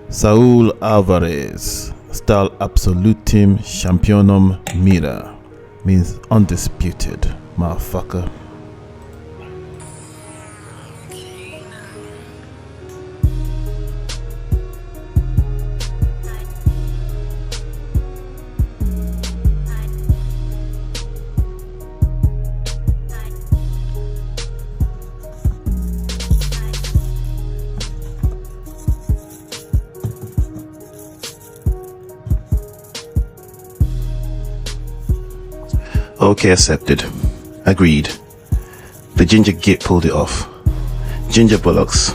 Saul Alvarez, style absolutum championum mira, means undisputed, motherfucker. Okay, accepted. Agreed. The ginger git pulled it off. Ginger Bollocks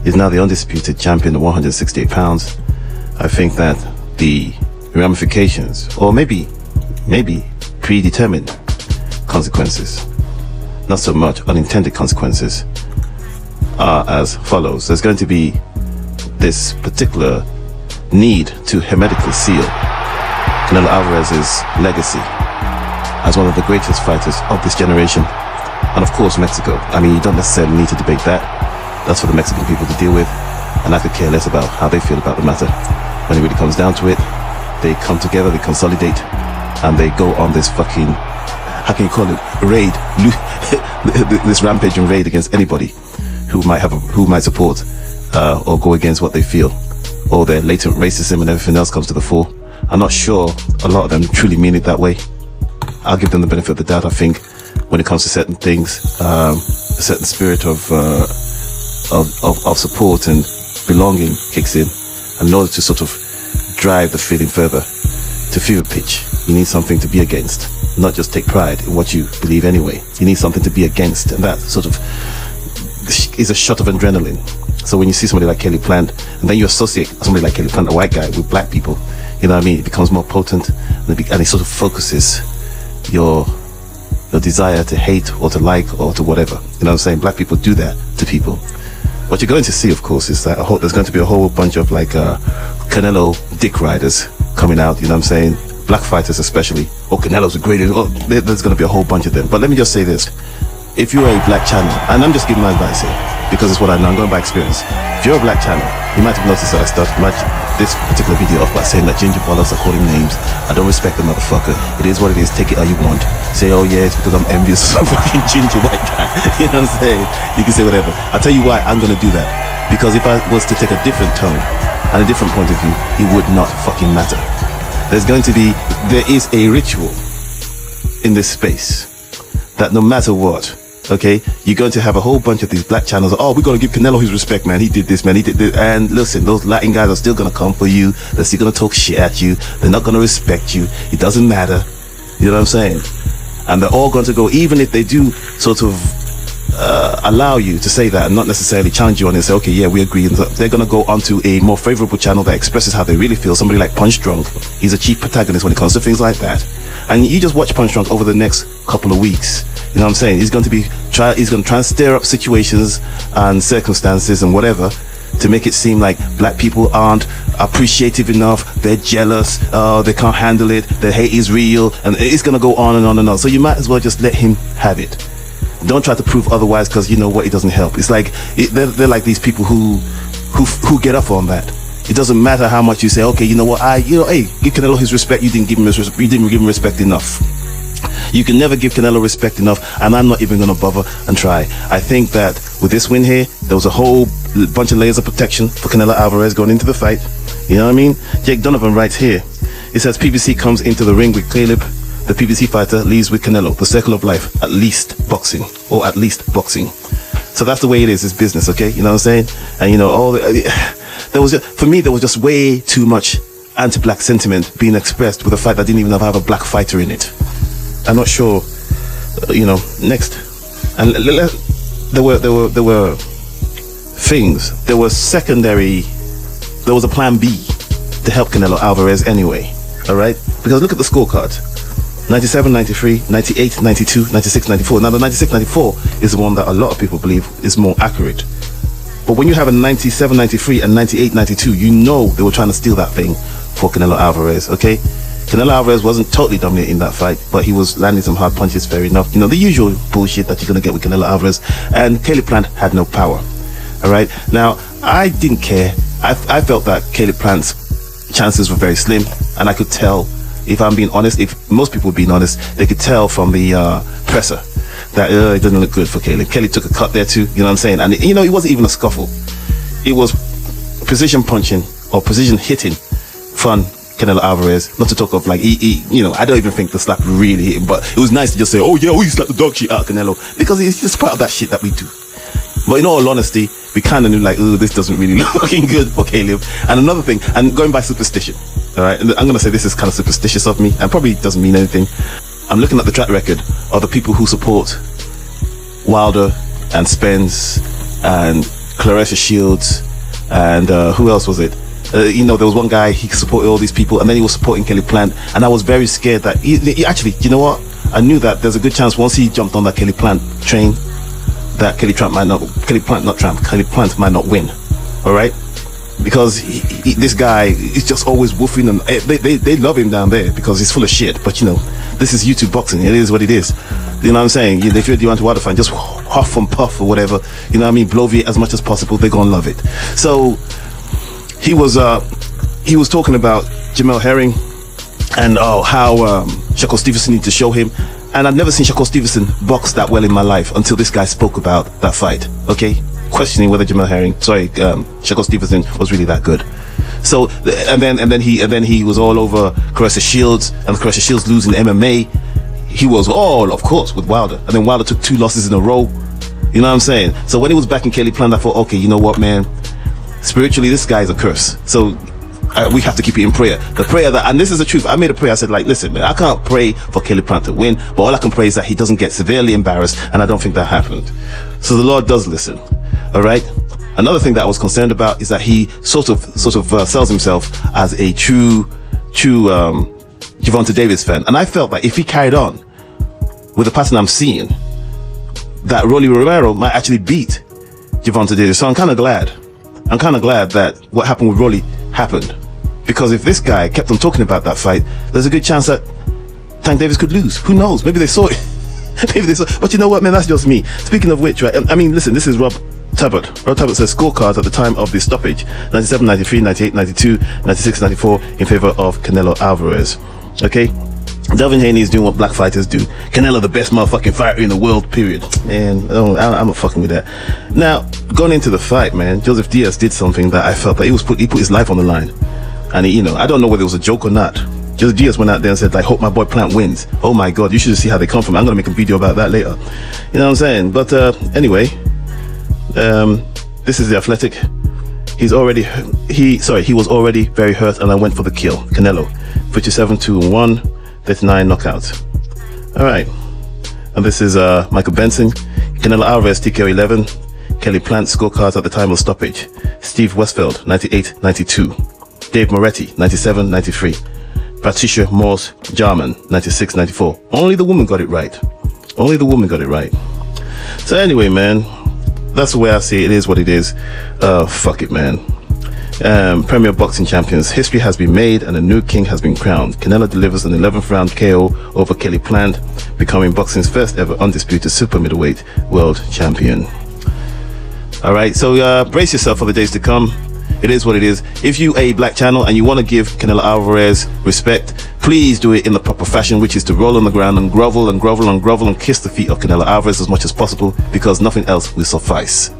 is now the undisputed champion at 168 pounds. I think that the ramifications, or maybe predetermined consequences, not so much unintended consequences, are as follows. There's going to be this particular need to hermetically seal Canelo Alvarez's legacy as one of the greatest fighters of this generation. And of course Mexico. I mean, you don't necessarily need to debate that. That's for the Mexican people to deal with, and I could care less about how they feel about the matter. When it really comes down to it, they come together, they consolidate, and they go on this fucking, how can you call it, raid, this rampage and raid against anybody who might support or go against what they feel, or their latent racism and everything else comes to the fore. I'm not sure a lot of them truly mean it that way. I'll give them the benefit of the doubt. I think when it comes to certain things, a certain spirit of support and belonging kicks in. And in order to sort of drive the feeling further to fever pitch, you need something to be against, not just take pride in what you believe anyway. You need something to be against, and that sort of is a shot of adrenaline. So when you see somebody like Kelly Plant, and then you associate somebody like Kelly Plant, a white guy, with black people, you know what I mean? It becomes more potent, and it sort of focuses your desire to hate or to like or to whatever. You know what I'm saying? Black people do that to people. What you're going to see, of course, is that there's going to be a whole bunch of like Canelo dick riders coming out. You know what I'm saying? Black fighters especially. Oh, Canelo's the greatest. Oh, there's going to be a whole bunch of them. But let me just say this: if you're a black channel, and I'm just giving my advice here because it's what I know, I'm going by experience. If you're a black channel, you might have noticed that I started this particular video off by saying that ginger bollocks are calling names. I don't respect the motherfucker. It is what it is. Take it how you want. Say, oh yeah, it's because I'm envious of some fucking ginger white guy. You know what I'm saying? You can say whatever. I'll tell you why I'm gonna do that. Because if I was to take a different tone and a different point of view, it would not fucking matter. There is a ritual in this space that no matter what, okay, you're going to have a whole bunch of these black channels. Oh, we're going to give Canelo his respect, man. He did this, man. He did this. And listen, those Latin guys are still going to come for you. They're still going to talk shit at you. They're not going to respect you. It doesn't matter. You know what I'm saying? And they're all going to go, even if they do sort of allow you to say that and not necessarily challenge you on it and say, okay, yeah, we agree. They're going to go onto a more favorable channel that expresses how they really feel. Somebody like Punch Drunk, he's a chief protagonist when it comes to things like that. And you just watch Punch Drunk over the next couple of weeks. You know what I'm saying? He's going to try and stir up situations and circumstances and whatever to make it seem like black people aren't appreciative enough. They're jealous. They can't handle it. The hate is real, and it's going to go on and on and on. So you might as well just let him have it. Don't try to prove otherwise, because you know what? It doesn't help. It's like they're like these people who get up on that. It doesn't matter how much you say, okay, you know what? Hey, give Canelo his respect. You didn't give him respect enough. You can never give Canelo respect enough, and I'm not even going to bother and try. I think that with this win here, there was a whole bunch of layers of protection for Canelo Alvarez going into the fight. You know what I mean? Jake Donovan writes here. It says PBC comes into the ring with Caleb. The PBC fighter leaves with Canelo. The circle of life, at least boxing. So that's the way it is. It's business, okay? You know what I'm saying? And you know, for me, there was just way too much anti-black sentiment being expressed with a fight that didn't even have a black fighter in it. I'm not sure, next. And there were things, there was a plan B to help Canelo Alvarez anyway, all right? Because look at the scorecard. 97, 93, 98, 92, 96, 94. Now the 96, 94 is the one that a lot of people believe is more accurate. But when you have a 97, 93 and 98, 92, you know they were trying to steal that thing for Canelo Alvarez, okay? Canelo Alvarez wasn't totally dominant in that fight, but he was landing some hard punches, fair enough. You know, the usual bullshit that you're going to get with Canelo Alvarez. And Caleb Plant had no power. All right. Now, I didn't care. I felt that Caleb Plant's chances were very slim, and I could tell, if I'm being honest, if most people were being honest, they could tell from the presser that it doesn't look good for Caleb. Kelly took a cut there too, you know what I'm saying? And it wasn't even a scuffle. It was precision punching or precision hitting from Canelo Alvarez. Not to talk of like, I don't even think the slap really hit him, but it was nice to just say, oh yeah, we slapped the dog shit out of Canelo, because it's just part of that shit that we do. But in all honesty, we kind of knew like, oh, this doesn't really look looking good for Caleb. And another thing, and going by superstition, all right, and I'm going to say this is kind of superstitious of me and probably doesn't mean anything. I'm looking at the track record of the people who support Wilder and Spence and Claressa Shields and who else was it? There was one guy, he supported all these people, and then he was supporting Kelly Plant, and I was very scared that he actually, you know what? I knew that there's a good chance once he jumped on that Kelly Plant train, that Kelly Plant might not win. All right, because this guy is just always woofing, and they love him down there because he's full of shit. But this is YouTube boxing. It is what it is. You know what I'm saying? If you're a Deontay Wilder fan, just huff and puff or whatever. You know what I mean? Bloviate as much as possible. They're gonna love it. So he was talking about Jamel Herring and how Shakur Stevenson needed to show him. And I've never seen Shakur Stevenson box that well in my life until this guy spoke about that fight. Okay, questioning whether Shakur Stevenson was really that good. So and then he was all over Claressa Shields, and Claressa Shields losing MMA. He was all, of course, with Wilder, and then Wilder took 2 losses in a row. You know what I'm saying? So when he was back in Kelly Plant, I thought, okay, you know what, man? Spiritually, this guy is a curse. So we have to keep it in prayer. The prayer that, and this is the truth, I made a prayer. I said, like, listen, man, I can't pray for Kelly Plant to win, but all I can pray is that he doesn't get severely embarrassed, and I don't think that happened. So the Lord does listen. All right. Another thing that I was concerned about is that he sort of sells himself as a true Gervonta Davis fan, and I felt that if he carried on with the pattern I'm seeing, that Rolly Romero might actually beat Gervonta Davis. So I'm kind of glad that what happened with Rolly happened, because if this guy kept on talking about that fight, there's a good chance that Tank Davis could lose. Who knows? Maybe they saw it. But you know what, man? That's just me. Speaking of which, right? I mean, listen, this is Rob Talbot. Rob Talbot says scorecards at the time of the stoppage: 97, 93, 98, 92, 96, 94 in favor of Canelo Alvarez. Okay. Delvin Haney is doing what black fighters do. Canelo, the best motherfucking fighter in the world, period. Man, I'm not fucking with that. Now, going into the fight, man, Joseph Diaz did something that I felt that he put his life on the line. And I don't know whether it was a joke or not. Joseph Diaz went out there and said, like, hope my boy Plant wins. Oh my God, you should see how they come from. I'm gonna make a video about that later. You know what I'm saying? But anyway, this is The Athletic. He was already very hurt, and I went for the kill. Canelo, 57-1. 39 knockouts. All right, and this is Michael Benson. Canelo Alvarez TKO 11. Kelly Plant scorecards at the time of stoppage: Steve Westfeld 98-92, Dave Moretti 97-93, Patricia Morse Jarman 96-94. Only the woman got it right. Only the woman got it right. So anyway, man, that's the way I see it. It is what it is. Fuck it, man. Premier Boxing Champions. History has been made and a new king has been crowned. Canelo delivers an 11th round KO over Kelly Plant, becoming boxing's first ever undisputed super middleweight world champion. Alright, so brace yourself for the days to come. It is what it is. If you a black channel and you want to give Canelo Alvarez respect, please do it in the proper fashion, which is to roll on the ground and grovel and grovel and grovel and kiss the feet of Canelo Alvarez as much as possible, because nothing else will suffice.